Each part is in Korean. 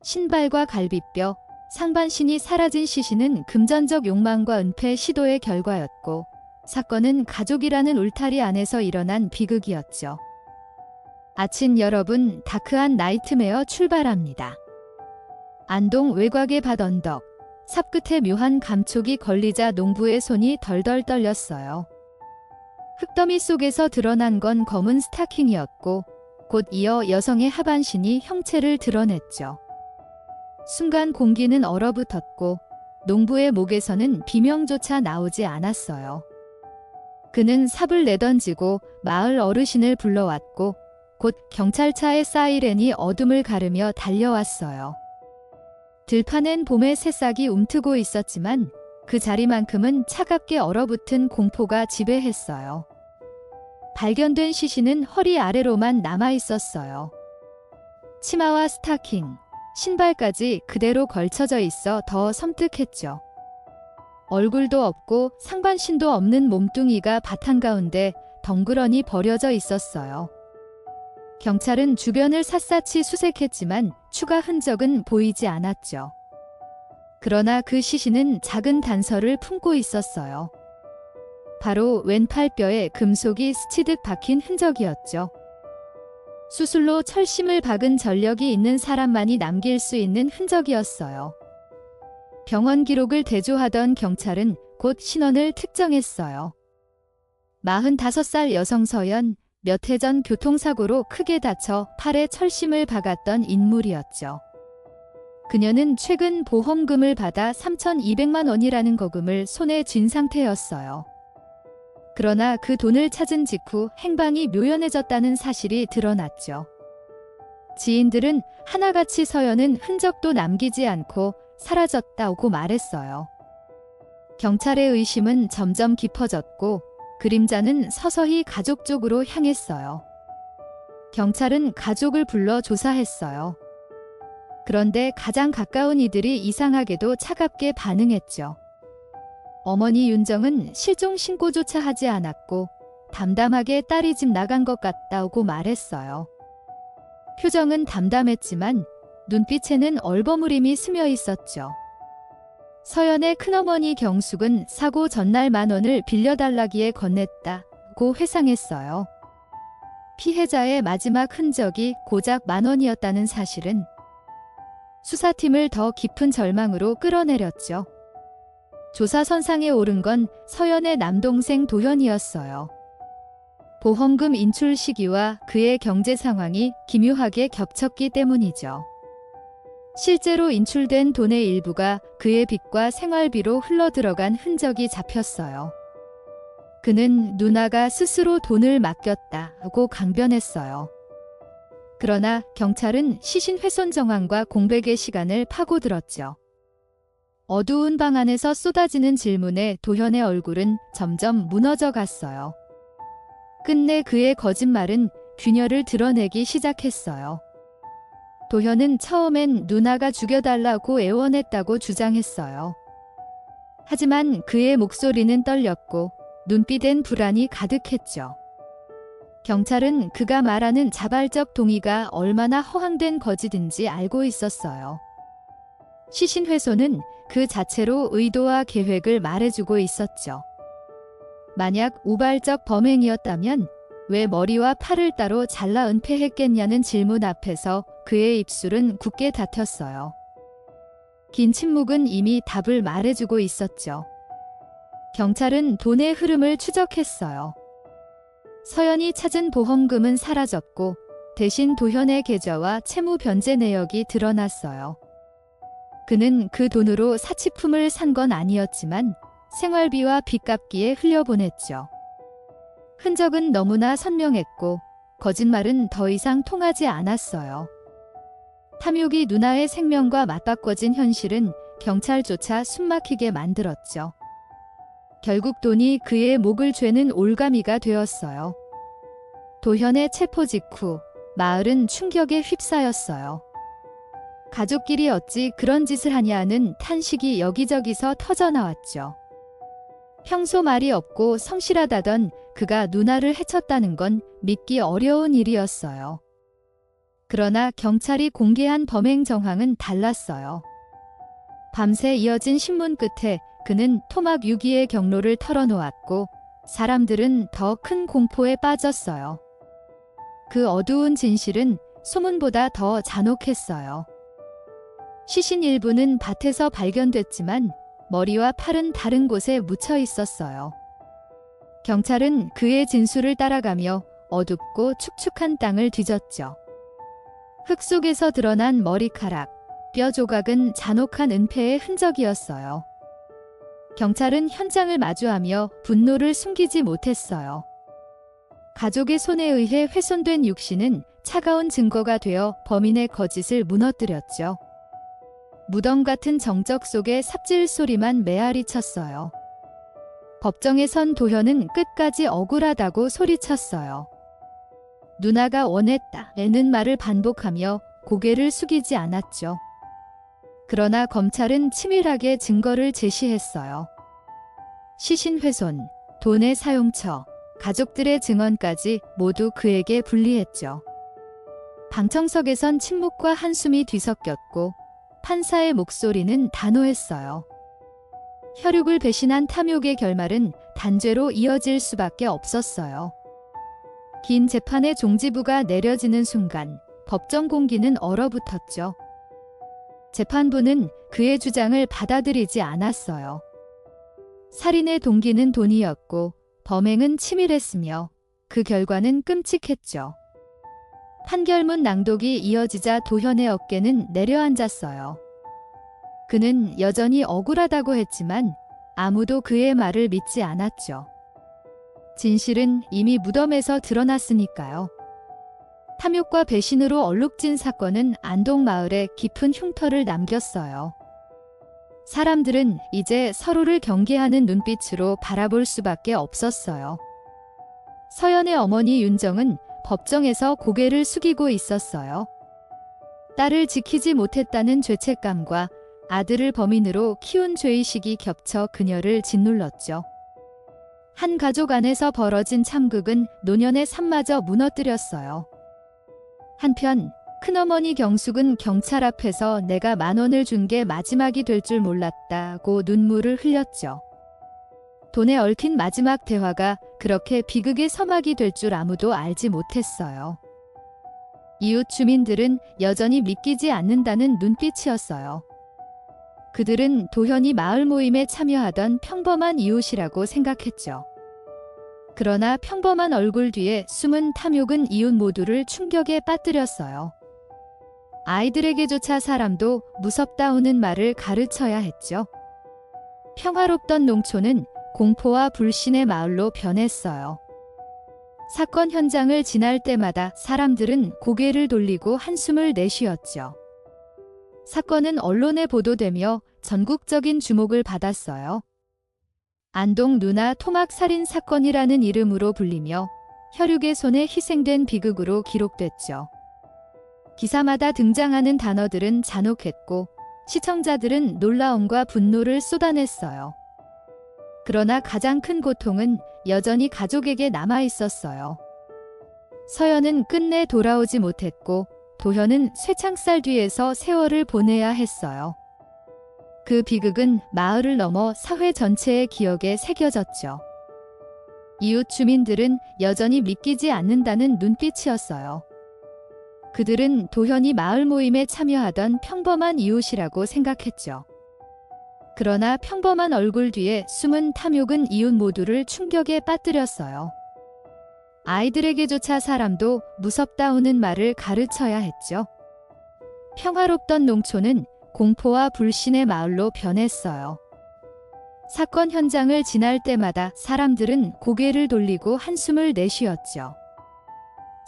신발과 갈비뼈, 상반신이 사라진 시신은 금전적 욕망과 은폐 시도의 결과였고 사건은 가족이라는 울타리 안에서 일어난 비극이었죠. 아침 여러분, 다크한 나이트메어 출발합니다. 안동 외곽의 밭 언덕, 삽 끝에 묘한 감촉이 걸리자 농부의 손이 덜덜 떨렸어요. 흙더미 속에서 드러난 건 검은 스타킹이었고 곧 이어 여성의 하반신이 형체를 드러냈죠. 순간 공기는 얼어붙었고 농부의 목에서는 비명조차 나오지 않았어요. 그는 삽을 내던지고 마을 어르신을 불러왔고 곧 경찰차의 사이렌이 어둠을 가르며 달려왔어요. 들판엔 봄의 새싹이 움트고 있었지만 그 자리만큼은 차갑게 얼어붙은 공포가 지배했어요. 발견된 시신은 허리 아래로만 남아있었어요. 치마와 스타킹, 신발까지 그대로 걸쳐져 있어 더 섬뜩했죠. 얼굴도 없고 상반신도 없는 몸뚱이가 밭 한가운데 덩그러니 버려져 있었어요. 경찰은 주변을 샅샅이 수색했지만 추가 흔적은 보이지 않았죠. 그러나 그 시신은 작은 단서를 품고 있었어요. 바로 왼팔뼈에 금속이 스치듯 박힌 흔적이었죠. 수술로 철심을 박은 전력이 있는 사람만이 남길 수 있는 흔적이었어요. 병원 기록을 대조하던 경찰은 곧 신원을 특정했어요. 45살 여성 서연, 몇 해 전 교통사고로 크게 다쳐 팔에 철심을 박았던 인물이었죠. 그녀는 최근 보험금을 받아 3,200만 원이라는 거금을 손에 쥔 상태였어요. 그러나 그 돈을 찾은 직후 행방이 묘연해졌다는 사실이 드러났죠. 지인들은 하나같이 서연은 흔적도 남기지 않고 사라졌다고 말했어요. 경찰의 의심은 점점 깊어졌고 그림자는 서서히 가족 쪽으로 향했어요. 경찰은 가족을 불러 조사했어요. 그런데 가장 가까운 이들이 이상하게도 차갑게 반응했죠. 어머니 윤정은 실종 신고조차 하지 않았고 담담하게 딸이 집 나간 것 같다고 말했어요. 표정은 담담했지만 눈빛에는 얼버무림이 스며 있었죠. 서연의 큰어머니 경숙은 사고 전날 10,000원을 빌려달라기에 건넸다고 회상했어요. 피해자의 마지막 흔적이 고작 10,000원이었다는 사실은 수사팀을 더 깊은 절망으로 끌어내렸죠. 조사 선상에 오른 건 서연의 남동생 도현이었어요. 보험금 인출 시기와 그의 경제 상황이 기묘하게 겹쳤기 때문이죠. 실제로 인출된 돈의 일부가 그의 빚과 생활비로 흘러들어간 흔적이 잡혔어요. 그는 누나가 스스로 돈을 맡겼다고 강변했어요. 그러나 경찰은 시신 훼손 정황과 공백의 시간을 파고들었죠. 어두운 방 안에서 쏟아지는 질문에 도현의 얼굴은 점점 무너져 갔어요. 끝내 그의 거짓말은 균열을 드러내기 시작했어요. 도현은 처음엔 누나가 죽여달라고 애원했다고 주장했어요. 하지만 그의 목소리는 떨렸고 눈빛엔 불안이 가득했죠. 경찰은 그가 말하는 자발적 동의가 얼마나 허황된 거짓인지 알고 있었어요. 시신 훼손은 그 자체로 의도와 계획을 말해주고 있었죠. 만약 우발적 범행이었다면 왜 머리와 팔을 따로 잘라 은폐했겠냐는 질문 앞에서 그의 입술은 굳게 닫혔어요. 긴 침묵은 이미 답을 말해주고 있었죠. 경찰은 돈의 흐름을 추적했어요. 서연이 찾은 보험금은 사라졌고 대신 도현의 계좌와 채무 변제 내역이 드러났어요. 그는 그 돈으로 사치품을 산 건 아니었지만 생활비와 빚 갚기에 흘려보냈죠. 흔적은 너무나 선명했고 거짓말은 더 이상 통하지 않았어요. 탐욕이 누나의 생명과 맞바꿔진 현실은 경찰조차 숨막히게 만들었죠. 결국 돈이 그의 목을 죄는 올가미가 되었어요. 도현의 체포 직후 마을은 충격에 휩싸였어요. 가족끼리 어찌 그런 짓을 하냐는 탄식이 여기저기서 터져나왔죠. 평소 말이 없고 성실하다던 그가 누나를 해쳤다는 건 믿기 어려운 일이었어요. 그러나 경찰이 공개한 범행 정황은 달랐어요. 밤새 이어진 신문 끝에 그는 토막 6기의 경로를 털어놓았고 사람들은 더 큰 공포에 빠졌어요. 그 어두운 진실은 소문보다 더 잔혹했어요. 시신 일부는 밭에서 발견됐지만 머리와 팔은 다른 곳에 묻혀 있었어요. 경찰은 그의 진술을 따라가며 어둡고 축축한 땅을 뒤졌죠. 흙 속에서 드러난 머리카락, 뼈 조각은 잔혹한 은폐의 흔적이었어요. 경찰은 현장을 마주하며 분노를 숨기지 못했어요. 가족의 손에 의해 훼손된 육신은 차가운 증거가 되어 범인의 거짓을 무너뜨렸죠. 무덤 같은 정적 속에 삽질 소리만 메아리 쳤어요. 법정에 선 도현은 끝까지 억울하다고 소리쳤어요. 누나가 원했다 라는 말을 반복하며 고개를 숙이지 않았죠. 그러나 검찰은 치밀하게 증거를 제시했어요. 시신 훼손, 돈의 사용처, 가족들의 증언까지 모두 그에게 불리했죠. 방청석에선 침묵과 한숨이 뒤섞였고 판사의 목소리는 단호했어요. 혈육을 배신한 탐욕의 결말은 단죄로 이어질 수밖에 없었어요. 긴 재판의 종지부가 내려지는 순간 법정 공기는 얼어붙었죠. 재판부는 그의 주장을 받아들이지 않았어요. 살인의 동기는 돈이었고 범행은 치밀했으며 그 결과는 끔찍했죠. 판결문 낭독이 이어지자 도현의 어깨는 내려앉았어요. 그는 여전히 억울하다고 했지만 아무도 그의 말을 믿지 않았죠. 진실은 이미 무덤에서 드러났으니까요. 탐욕과 배신으로 얼룩진 사건은 안동마을에 깊은 흉터를 남겼어요. 사람들은 이제 서로를 경계하는 눈빛으로 바라볼 수밖에 없었어요. 서연의 어머니 윤정은 법정에서 고개를 숙이고 있었어요. 딸을 지키지 못했다는 죄책감과 아들을 범인으로 키운 죄의식이 겹쳐 그녀를 짓눌렀죠. 한 가족 안에서 벌어진 참극은 노년의 삶마저 무너뜨렸어요. 한편 큰어머니 경숙은 경찰 앞에서 내가 10,000원을 준 게 마지막이 될 줄 몰랐다고 눈물을 흘렸죠. 돈에 얽힌 마지막 대화가 그렇게 비극의 서막이 될 줄 아무도 알지 못했어요. 이웃 주민들은 여전히 믿기지 않는다는 눈빛이었어요. 그들은 도현이 마을 모임에 참여하던 평범한 이웃이라고 생각했죠. 그러나 평범한 얼굴 뒤에 숨은 탐욕은 이웃 모두를 충격에 빠뜨렸어요. 아이들에게조차 사람도 무섭다우는 말을 가르쳐야 했죠. 평화롭던 농촌은 공포와 불신의 마을로 변했어요. 사건 현장을 지날 때마다 사람들은 고개를 돌리고 한숨을 내쉬었죠. 사건은 언론에 보도되며 전국적인 주목을 받았어요. 안동 누나 토막 살인 사건이라는 이름으로 불리며 혈육의 손에 희생된 비극으로 기록됐죠. 기사마다 등장하는 단어들은 잔혹했고 시청자들은 놀라움과 분노를 쏟아냈어요. 그러나 가장 큰 고통은 여전히 가족에게 남아 있었어요. 서연은 끝내 돌아오지 못했고 도현은 쇠창살 뒤에서 세월을 보내야 했어요. 그 비극은 마을을 넘어 사회 전체의 기억에 새겨졌죠. 이웃 주민들은 여전히 믿기지 않는다는 눈빛이었어요. 그들은 도현이 마을 모임에 참여하던 평범한 이웃이라고 생각했죠. 그러나 평범한 얼굴 뒤에 숨은 탐욕은 이웃 모두를 충격에 빠뜨렸어요. 아이들에게조차 사람도 무섭다우는 말을 가르쳐야 했죠. 평화롭던 농촌은 공포와 불신의 마을로 변했어요. 사건 현장을 지날 때마다 사람들은 고개를 돌리고 한숨을 내쉬었죠.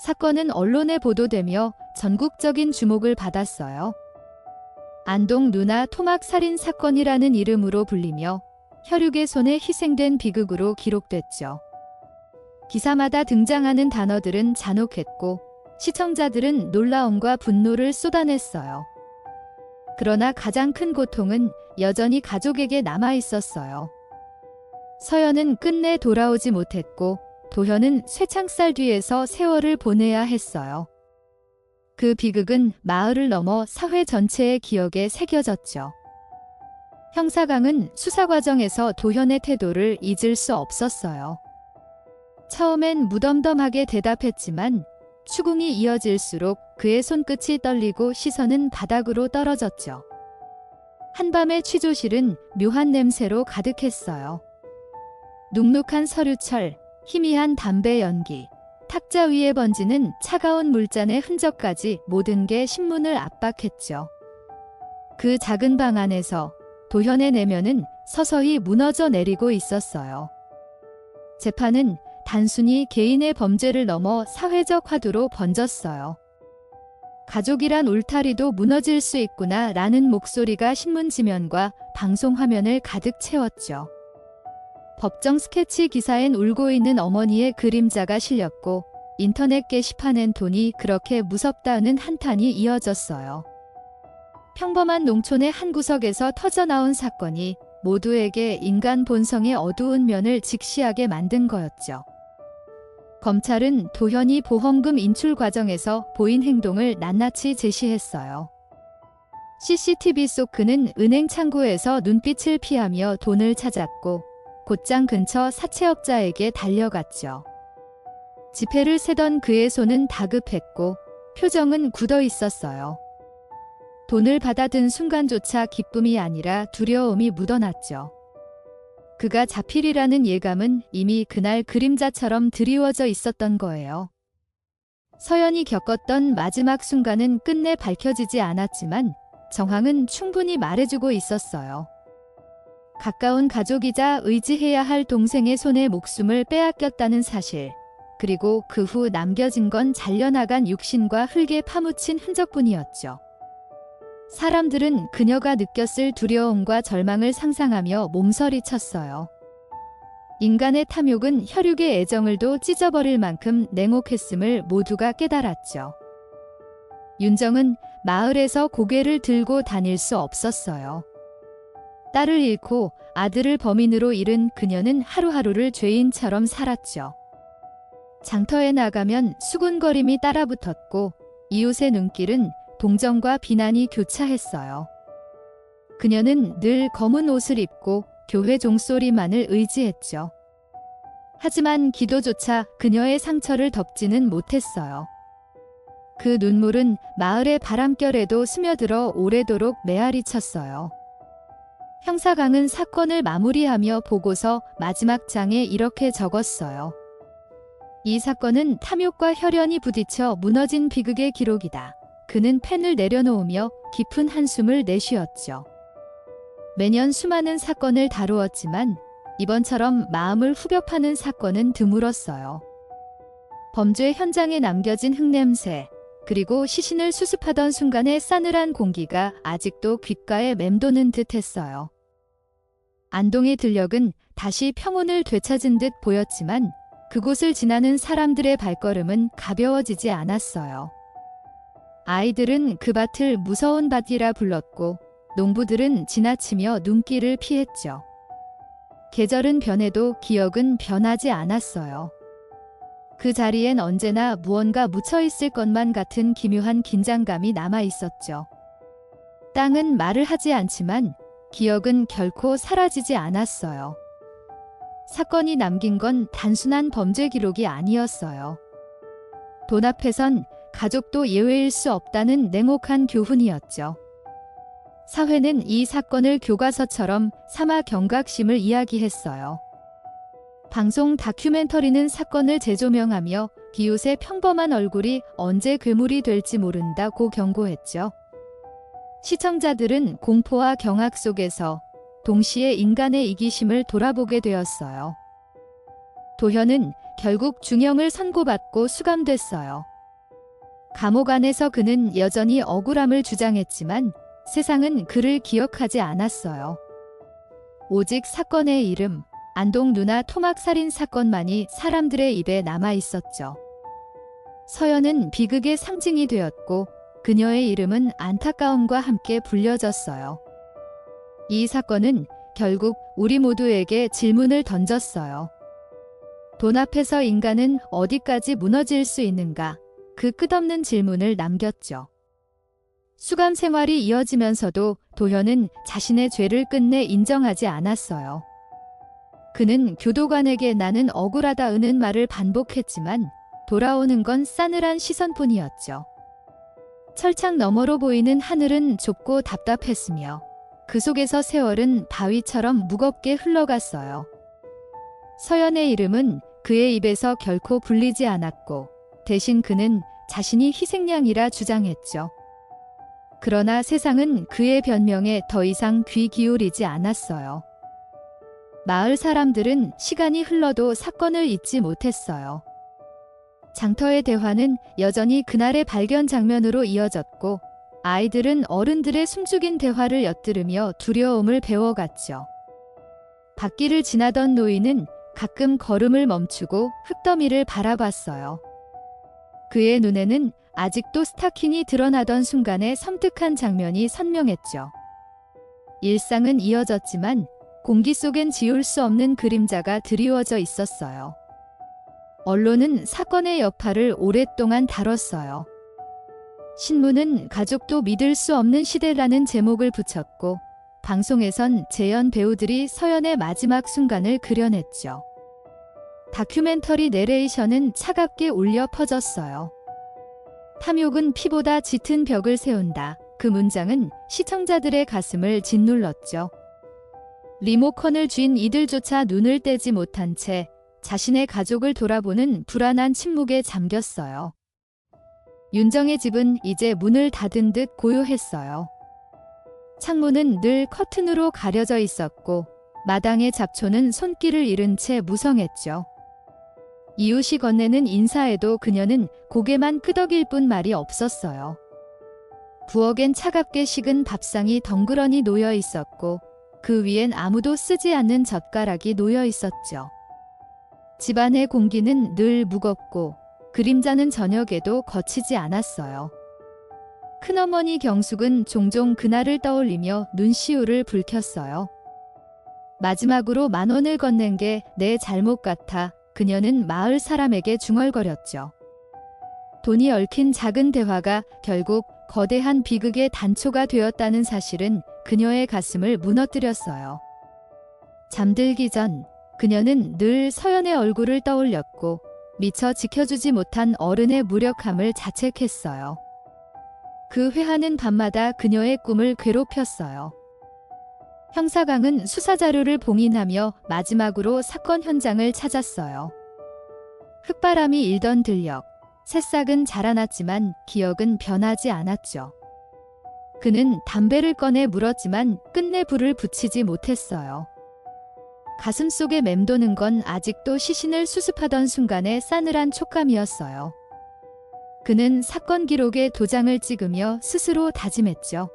사건은 언론에 보도되며 전국적인 주목을 받았어요. 안동 누나 토막 살인 사건이라는 이름으로 불리며 혈육의 손에 희생된 비극으로 기록됐죠. 기사마다 등장하는 단어들은 잔혹했고 시청자들은 놀라움과 분노를 쏟아냈어요. 그러나 가장 큰 고통은 여전히 가족에게 남아 있었어요. 서연은 끝내 돌아오지 못했고 도현은 쇠창살 뒤에서 세월을 보내야 했어요. 그 비극은 마을을 넘어 사회 전체의 기억에 새겨졌죠. 형사강은 수사 과정에서 도현의 태도를 잊을 수 없었어요. 처음엔 무덤덤하게 대답했지만 추궁이 이어질수록 그의 손끝이 떨리고 시선은 바닥으로 떨어졌죠. 한밤의 취조실은 묘한 냄새로 가득했어요. 눅눅한 서류철, 희미한 담배 연기, 탁자 위에 번지는 차가운 물잔의 흔적까지 모든 게 신문을 압박했죠. 그 작은 방 안에서 도현의 내면은 서서히 무너져 내리고 있었어요. 재판은 단순히 개인의 범죄를 넘어 사회적 화두로 번졌어요. 가족이란 울타리도 무너질 수 있구나 라는 목소리가 신문 지면과 방송 화면을 가득 채웠죠. 법정 스케치 기사엔 울고 있는 어머니의 그림자가 실렸고 인터넷 게시판엔 돈이 그렇게 무섭다는 한탄이 이어졌어요. 평범한 농촌의 한 구석에서 터져나온 사건이 모두에게 인간 본성의 어두운 면을 직시하게 만든 거였죠. 검찰은 도현이 보험금 인출 과정에서 보인 행동을 낱낱이 제시했어요. CCTV 속 그는 은행 창구에서 눈빛을 피하며 돈을 찾았고 곧장 근처 사채업자에게 달려갔죠. 지폐를 세던 그의 손은 다급했고 표정은 굳어 있었어요. 돈을 받아든 순간조차 기쁨이 아니라 두려움이 묻어났죠. 그가 자필이라는 예감은 이미 그날 그림자처럼 드리워져 있었던 거예요. 서연이 겪었던 마지막 순간은 끝내 밝혀지지 않았지만 정황은 충분히 말해주고 있었어요. 가까운 가족이자 의지해야 할 동생의 손에 목숨을 빼앗겼다는 사실, 그리고 그 후 남겨진 건 잘려나간 육신과 흙에 파묻힌 흔적뿐이었죠. 사람들은 그녀가 느꼈을 두려움과 절망을 상상하며 몸서리쳤어요. 인간의 탐욕은 혈육의 애정을도 찢어버릴 만큼 냉혹했음을 모두가 깨달았죠. 윤정은 마을에서 고개를 들고 다닐 수 없었어요. 딸을 잃고 아들을 범인으로 잃은 그녀는 하루하루를 죄인처럼 살았죠. 장터에 나가면 수군거림이 따라붙었고 이웃의 눈길은 동정과 비난이 교차했어요. 그녀는 늘 검은 옷을 입고 교회 종소리만을 의지했죠. 하지만 기도조차 그녀의 상처를 덮지는 못했어요. 그 눈물은 마을의 바람결에도 스며들어 오래도록 메아리 쳤어요. 형사강은 사건을 마무리하며 보고서 마지막 장에 이렇게 적었어요. 이 사건은 탐욕과 혈연이 부딪혀 무너진 비극의 기록이다. 그는 펜을 내려놓으며 깊은 한숨을 내쉬었죠. 매년 수많은 사건을 다루었지만 이번처럼 마음을 후벼 파는 사건은 드물었어요. 범죄 현장에 남겨진 흙냄새, 그리고 시신을 수습하던 순간의 싸늘한 공기가 아직도 귓가에 맴도는 듯 했어요. 안동의 들녘은 다시 평온을 되찾은 듯 보였지만 그곳을 지나는 사람들의 발걸음은 가벼워지지 않았어요. 아이들은 그 밭을 무서운 밭이라 불렀고 농부들은 지나치며 눈길을 피했죠. 계절은 변해도 기억은 변하지 않았어요. 그 자리엔 언제나 무언가 묻혀있을 것만 같은 기묘한 긴장감이 남아 있었죠. 땅은 말을 하지 않지만 기억은 결코 사라지지 않았어요. 사건이 남긴 건 단순한 범죄 기록이 아니었어요. 돈 앞에선 가족도 예외일 수 없다는 냉혹한 교훈이었죠. 사회는 이 사건을 교과서처럼 삼아 경각심을 이야기했어요. 방송 다큐멘터리는 사건을 재조명하며 기웃의 평범한 얼굴이 언제 괴물이 될지 모른다고 경고했죠. 시청자들은 공포와 경악 속에서 동시에 인간의 이기심을 돌아보게 되었어요. 도현은 결국 중형을 선고받고 수감됐어요. 감옥 안에서 그는 여전히 억울함을 주장했지만 세상은 그를 기억하지 않았어요. 오직 사건의 이름, 안동 누나 토막 살인 사건만이 사람들의 입에 남아 있었죠. 서연은 비극의 상징이 되었고 그녀의 이름은 안타까움과 함께 불려졌어요. 이 사건은 결국 우리 모두에게 질문을 던졌어요. 돈 앞에서 인간은 어디까지 무너질 수 있는가? 그 끝없는 질문을 남겼죠. 수감 생활이 이어지면서도 도현은 자신의 죄를 끝내 인정하지 않았어요. 그는 교도관에게 나는 억울하다는 말을 반복했지만 돌아오는 건 싸늘한 시선뿐이었죠. 철창 너머로 보이는 하늘은 좁고 답답했으며 그 속에서 세월은 바위처럼 무겁게 흘러갔어요. 서연의 이름은 그의 입에서 결코 불리지 않았고 대신 그는 자신이 희생양이라 주장했죠. 그러나 세상은 그의 변명에 더 이상 귀 기울이지 않았어요. 마을 사람들은 시간이 흘러도 사건을 잊지 못했어요. 장터의 대화는 여전히 그날의 발견 장면으로 이어졌고 아이들은 어른들의 숨죽인 대화를 엿들으며 두려움을 배워갔죠. 밭길을 지나던 노인은 가끔 걸음을 멈추고 흙더미를 바라봤어요. 그의 눈에는 아직도 스타킹이 드러나던 순간의 섬뜩한 장면이 선명했죠. 일상은 이어졌지만 공기 속엔 지울 수 없는 그림자가 드리워져 있었어요. 언론은 사건의 여파를 오랫동안 다뤘어요. 신문은 가족도 믿을 수 없는 시대라는 제목을 붙였고 방송에선 재연 배우들이 서연의 마지막 순간을 그려냈죠. 다큐멘터리 내레이션은 차갑게 울려 퍼졌어요. 탐욕은 피보다 짙은 벽을 세운다. 그 문장은 시청자들의 가슴을 짓눌렀죠. 리모컨을 쥔 이들조차 눈을 떼지 못한 채 자신의 가족을 돌아보는 불안한 침묵에 잠겼어요. 윤정의 집은 이제 문을 닫은 듯 고요했어요. 창문은 늘 커튼으로 가려져 있었고 마당의 잡초는 손길을 잃은 채 무성했죠. 이웃이 건네는 인사에도 그녀는 고개만 끄덕일 뿐 말이 없었어요. 부엌엔 차갑게 식은 밥상이 덩그러니 놓여 있었고 그 위엔 아무도 쓰지 않는 젓가락이 놓여 있었죠. 집안의 공기는 늘 무겁고 그림자는 저녁에도 거치지 않았어요. 큰어머니 경숙은 종종 그날을 떠올리며 눈시울을 붉혔어요. 마지막으로 10,000원을 건넨 게 내 잘못 같아 그녀는 마을 사람에게 중얼거렸죠. 돈이 얽힌 작은 대화가 결국 거대한 비극의 단초가 되었다는 사실은 그녀의 가슴을 무너뜨렸어요. 잠들기 전 그녀는 늘 서연의 얼굴을 떠올렸고 미처 지켜주지 못한 어른의 무력함을 자책했어요. 그 회한은 밤마다 그녀의 꿈을 괴롭혔어요. 형사강은 수사자료를 봉인하며 마지막으로 사건 현장을 찾았어요. 흙바람이 일던 들녘, 새싹은 자라났지만 기억은 변하지 않았죠. 그는 담배를 꺼내 물었지만 끝내 불을 붙이지 못했어요. 가슴속에 맴도는 건 아직도 시신을 수습하던 순간의 싸늘한 촉감이었어요. 그는 사건 기록에 도장을 찍으며 스스로 다짐했죠.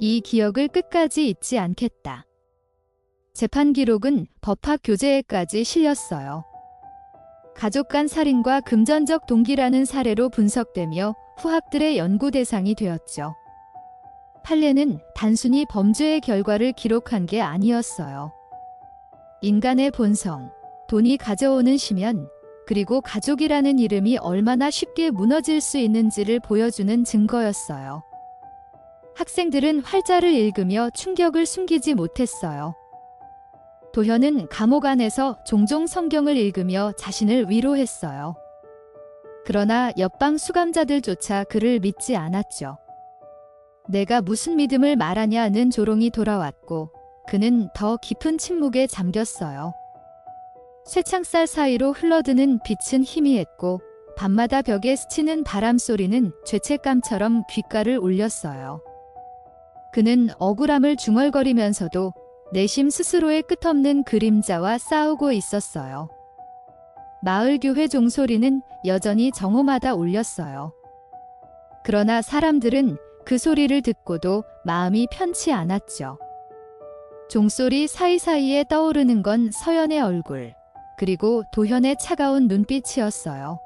이 기억을 끝까지 잊지 않겠다. 재판 기록은 법학 교재에까지 실렸어요. 가족 간 살인과 금전적 동기라는 사례로 분석되며 후학들의 연구 대상이 되었죠. 판례는 단순히 범죄의 결과를 기록한 게 아니었어요. 인간의 본성, 돈이 가져오는 심연, 그리고 가족이라는 이름이 얼마나 쉽게 무너질 수 있는지를 보여주는 증거였어요. 학생들은 활자를 읽으며 충격을 숨기지 못했어요. 도현은 감옥 안에서 종종 성경을 읽으며 자신을 위로했어요. 그러나 옆방 수감자들조차 그를 믿지 않았죠. 내가 무슨 믿음을 말하냐는 조롱이 돌아왔고 그는 더 깊은 침묵에 잠겼어요. 쇠창살 사이로 흘러드는 빛은 희미했고 밤마다 벽에 스치는 바람 소리는 죄책감처럼 귓가를 울렸어요. 그는 억울함을 중얼거리면서도 내심 스스로의 끝없는 그림자와 싸우고 있었어요. 마을 교회 종소리는 여전히 정오마다 울렸어요. 그러나 사람들은 그 소리를 듣고도 마음이 편치 않았죠. 종소리 사이사이에 떠오르는 건 서연의 얼굴, 그리고 도현의 차가운 눈빛이었어요.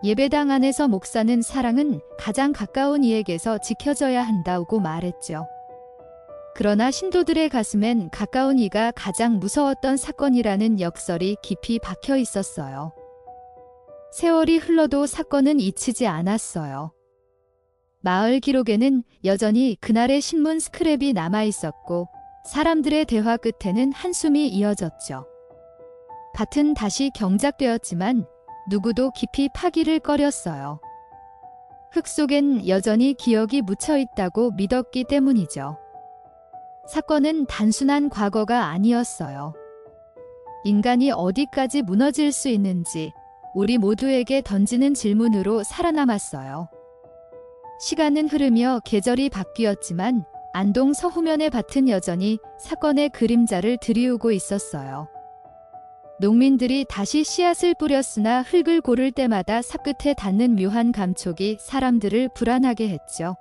예배당 안에서 목사는 사랑은 가장 가까운 이에게서 지켜져야 한다고 말했죠. 그러나 신도들의 가슴엔 가까운 이가 가장 무서웠던 사건이라는 역설이 깊이 박혀 있었어요. 세월이 흘러도 사건은 잊히지 않았어요. 마을 기록에는 여전히 그날의 신문 스크랩이 남아 있었고 사람들의 대화 끝에는 한숨이 이어졌죠. 밭은 다시 경작되었지만 누구도 깊이 파기를 꺼렸어요. 흙 속엔 여전히 기억이 묻혀 있다고 믿었기 때문이죠. 사건은 단순한 과거가 아니었어요. 인간이 어디까지 무너질 수 있는지 우리 모두에게 던지는 질문으로 살아남았어요. 시간은 흐르며 계절이 바뀌었지만 안동 서후면의 밭은 여전히 사건의 그림자를 드리우고 있었어요. 농민들이 다시 씨앗을 뿌렸으나 흙을 고를 때마다 삽끝에 닿는 묘한 감촉이 사람들을 불안하게 했죠.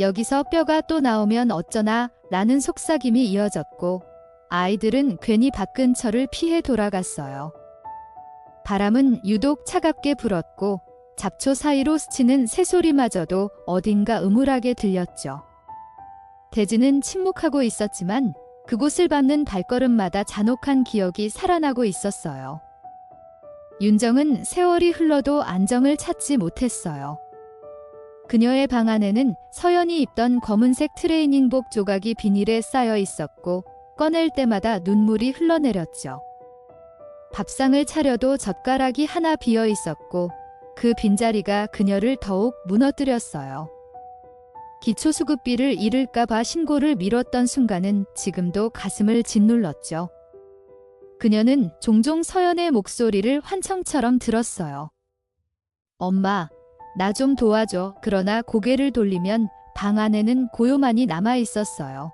여기서 뼈가 또 나오면 어쩌나 라는 속삭임이 이어졌고 아이들은 괜히 밭 근처를 피해 돌아갔어요. 바람은 유독 차갑게 불었고 잡초 사이로 스치는 새소리마저도 어딘가 음울하게 들렸죠. 대지는 침묵하고 있었지만 그곳을 밟는 발걸음마다 잔혹한 기억이 살아나고 있었어요. 윤정은 세월이 흘러도 안정을 찾지 못했어요. 그녀의 방 안에는 서연이 입던 검은색 트레이닝복 조각이 비닐에 쌓여 있었고 꺼낼 때마다 눈물이 흘러내렸죠. 밥상을 차려도 젓가락이 하나 비어 있었고 그 빈자리가 그녀를 더욱 무너뜨렸어요. 기초수급비를 잃을까봐 신고를 미뤘던 순간은 지금도 가슴을 짓눌렀죠. 그녀는 종종 서연의 목소리를 환청처럼 들었어요. 엄마, 나 좀 도와줘. 그러나 고개를 돌리면 방 안에는 고요만이 남아 있었어요.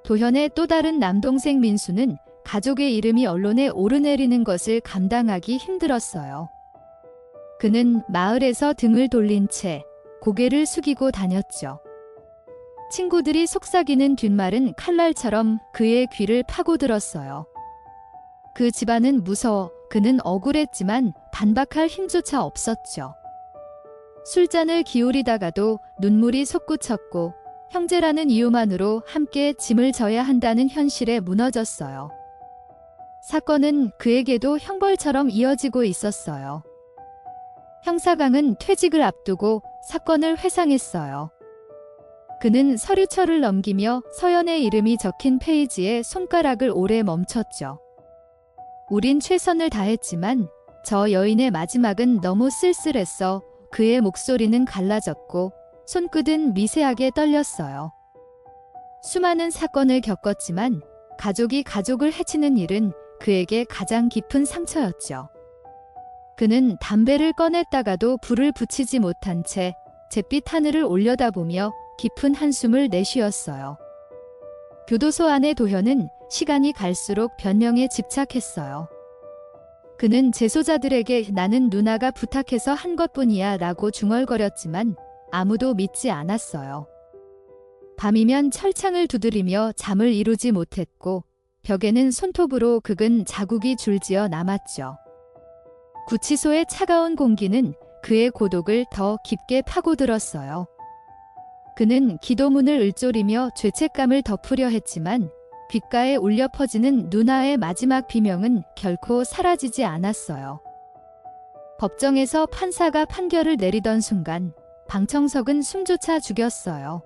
도현의 또 다른 남동생 민수는 가족의 이름이 언론에 오르내리는 것을 감당하기 힘들었어요. 그는 마을에서 등을 돌린 채 고개를 숙이고 다녔죠. 친구들이 속삭이는 뒷말은 칼날처럼 그의 귀를 파고들었어요. 그 집안은 무서워. 그는 억울했지만 반박할 힘조차 없었죠. 술잔을 기울이다가도 눈물이 솟구쳤고 형제라는 이유만으로 함께 짐을 져야 한다는 현실에 무너졌어요. 사건은 그에게도 형벌처럼 이어지고 있었어요. 형사강은 퇴직을 앞두고 사건을 회상했어요. 그는 서류철을 넘기며 서연의 이름이 적힌 페이지에 손가락을 오래 멈췄죠. 우린 최선을 다했지만 저 여인의 마지막은 너무 쓸쓸했어. 그의 목소리는 갈라졌고 손끝은 미세하게 떨렸어요. 수많은 사건을 겪었지만 가족이 가족을 해치는 일은 그에게 가장 깊은 상처였죠. 그는 담배를 꺼냈다가도 불을 붙이지 못한 채 잿빛 하늘을 올려다보며 깊은 한숨을 내쉬었어요. 교도소 안의 도현은 시간이 갈수록 변명에 집착했어요. 그는 재소자들에게 나는 누나가 부탁해서 한 것뿐이야 라고 중얼거렸지만 아무도 믿지 않았어요. 밤이면 철창을 두드리며 잠을 이루지 못했고 벽에는 손톱으로 긁은 자국이 줄지어 남았죠. 구치소의 차가운 공기는 그의 고독을 더 깊게 파고들었어요. 그는 기도문을 읊조리며 죄책감을 덮으려 했지만 귓가에 울려 퍼지는 누나의 마지막 비명은 결코 사라지지 않았어요. 법정에서 판사가 판결을 내리던 순간 방청석은 숨조차 죽였어요.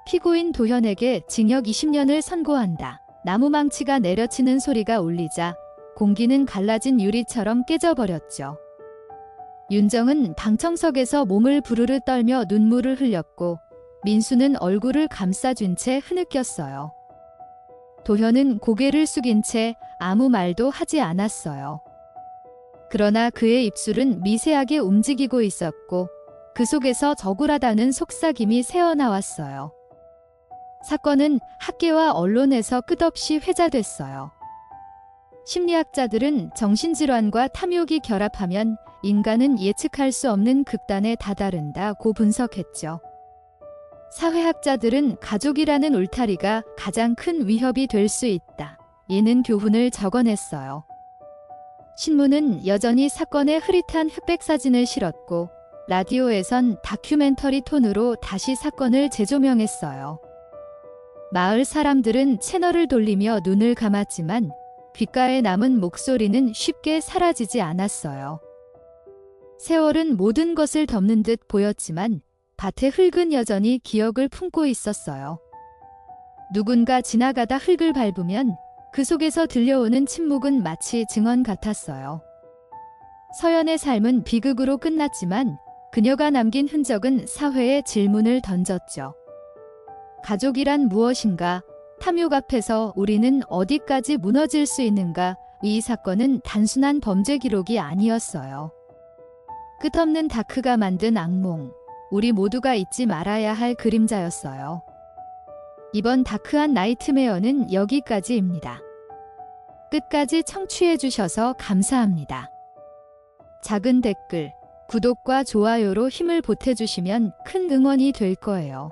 피고인 도현에게 징역 20년을 선고한다. 나무망치가 내려치는 소리가 울리자 공기는 갈라진 유리처럼 깨져버렸죠. 윤정은 방청석에서 몸을 부르르 떨며 눈물을 흘렸고 민수는 얼굴을 감싸준 채 흐느꼈어요. 도현은 고개를 숙인 채 아무 말도 하지 않았어요. 그러나 그의 입술은 미세하게 움직이고 있었고 그 속에서 억울하다는 속삭임이 새어나왔어요. 사건은 학계와 언론에서 끝없이 회자됐어요. 심리학자들은 정신질환과 탐욕이 결합하면 인간은 예측할 수 없는 극단에 다다른다고 분석했죠. 사회학자들은 가족이라는 울타리가 가장 큰 위협이 될 수 있다. 이는 교훈을 적어냈어요. 신문은 여전히 사건의 흐릿한 흑백 사진을 실었고 라디오에선 다큐멘터리 톤으로 다시 사건을 재조명했어요. 마을 사람들은 채널을 돌리며 눈을 감았지만 귓가에 남은 목소리는 쉽게 사라지지 않았어요. 세월은 모든 것을 덮는 듯 보였지만 밭의 흙은 여전히 기억을 품고 있었어요. 누군가 지나가다 흙을 밟으면 그 속에서 들려오는 침묵은 마치 증언 같았어요. 서연의 삶은 비극으로 끝났지만 그녀가 남긴 흔적은 사회에 질문을 던졌죠. 가족이란 무엇인가? 탐욕 앞에서 우리는 어디까지 무너질 수 있는가? 이 사건은 단순한 범죄 기록이 아니었어요. 끝없는 다크가 만든 악몽, 우리 모두가 잊지 말아야 할 그림자였어요. 이번 다크한 나이트메어는 여기까지입니다. 끝까지 청취해주셔서 감사합니다. 작은 댓글, 구독과 좋아요로 힘을 보태주시면 큰 응원이 될 거예요.